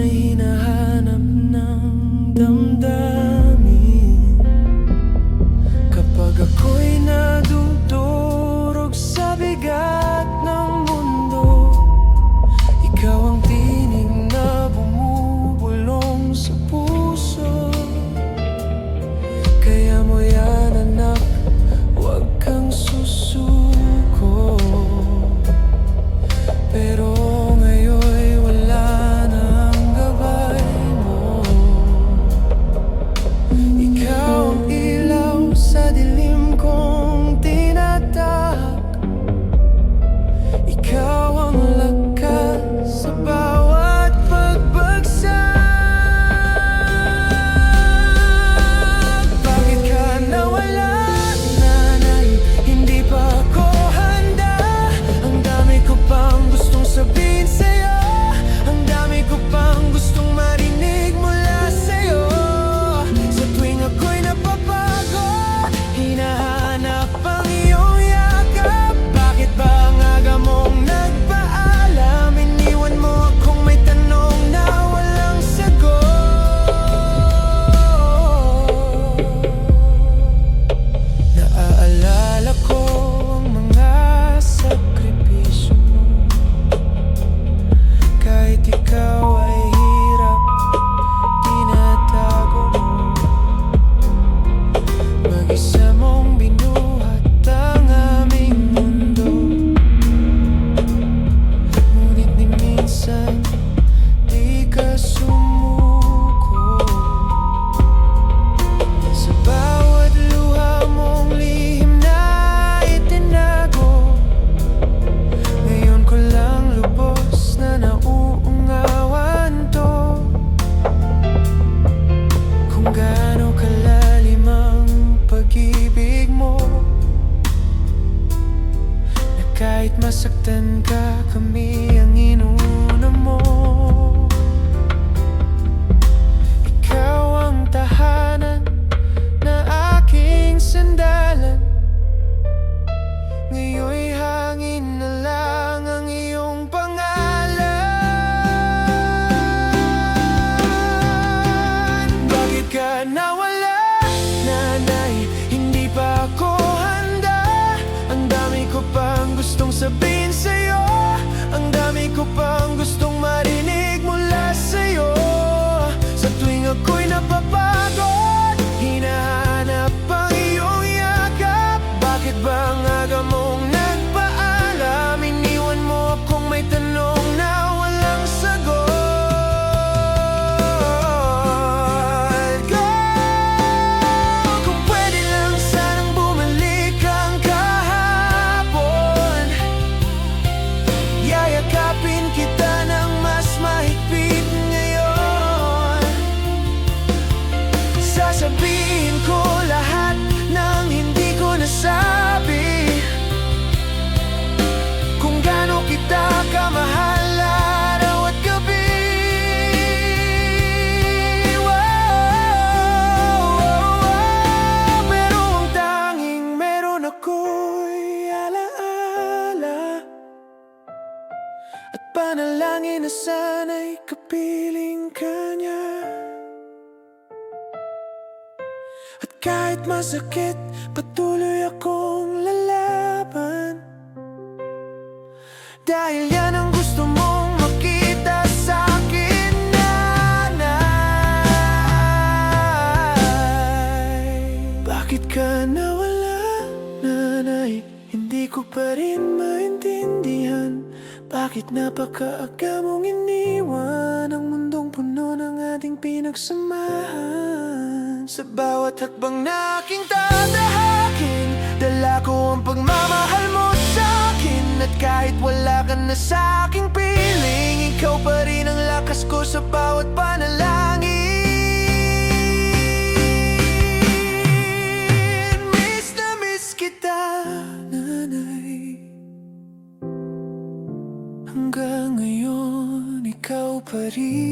ay hinahanap ng damdamin. Kapag ako'y nadudurog sa bigat ng mundo, ikaw ang tinig na bumubulong sa puso. Kaya mo yan anak, huwag kang susuko. Pero ngayon'y wala nang gabay mo. Ikaw ang ilaw sa dilim kong tinatahak. Ikaw ang lakas sa bawat pagbagsak. Bakit ka nawala, nanay? Hindi pa ako handa. Ang dami ko pang gustong sabihin sa'yo. Ang dami ko pang gustong marinig mula sa'yo. Sa tuwing ako'y napapagod, hinahanap ang iyong yakap. Bakit ba ang aga mong nagpaalam? Iniwan mo akong may tanong na walang sagot. Naaalala ko ang mga sakripisyo mo. Kahit ikaw ay hirap, tinatago mo. Mag-isa mong binuhat ang aming mundo. Ngunit ni minsan, di ka sumuko. Sa bawat luha mong lihim na itinago, ngayon ko lang lubos na nauungawan to. Kung gaano kalalim ang pag-ibig mo, na kahit masaktan ka, kami ang inuna mo. Ikaw ang tahanan na aking sandalan. Ngayon'y hangin na lang ang iyong pangalan. Bakit ka nawala, nanay? Hindi pa ako handa. Ang dami ko pang gustong sabihin sa'yo. Ang dami ko pang gustong marinig mula sa'yo. Sa tuwing ako'y napapagod, hinahanap ang iyong yakap. Bakit ba ang aga mong nagpaalam? Iniwan mo akong may tanong na walang sagot. Kung pwede lang sanang bumalik ang kahapon, yayakapin kita ng mas mahigpit ngayon. Sasabihin ko lahat ng hindi ko nasabi. Kung gaano kita kamahal araw at gabi. Pero ang tanging meron ako'y alaala at panalangin na sana'y kapiling ka niya. At kahit masakit, patuloy akong lalaban. Dahil yan ang gusto mong makita sa'kin, nanay. Bakit ka nawala, nanay? Hindi ko pa rin maintindihan. Bakit napakaaga mong iniwan ang mundong puno ng ating pinagsamahan? Sa bawat hakbang na aking tatahakin, dala ko ang pagmamahal mo sa'kin. At kahit wala ka na sa aking piling, ikaw pa rin ang lakas ko sa bawat panalangin. Miss na miss kita, nanay. Hanggang ngayon, ikaw pa rin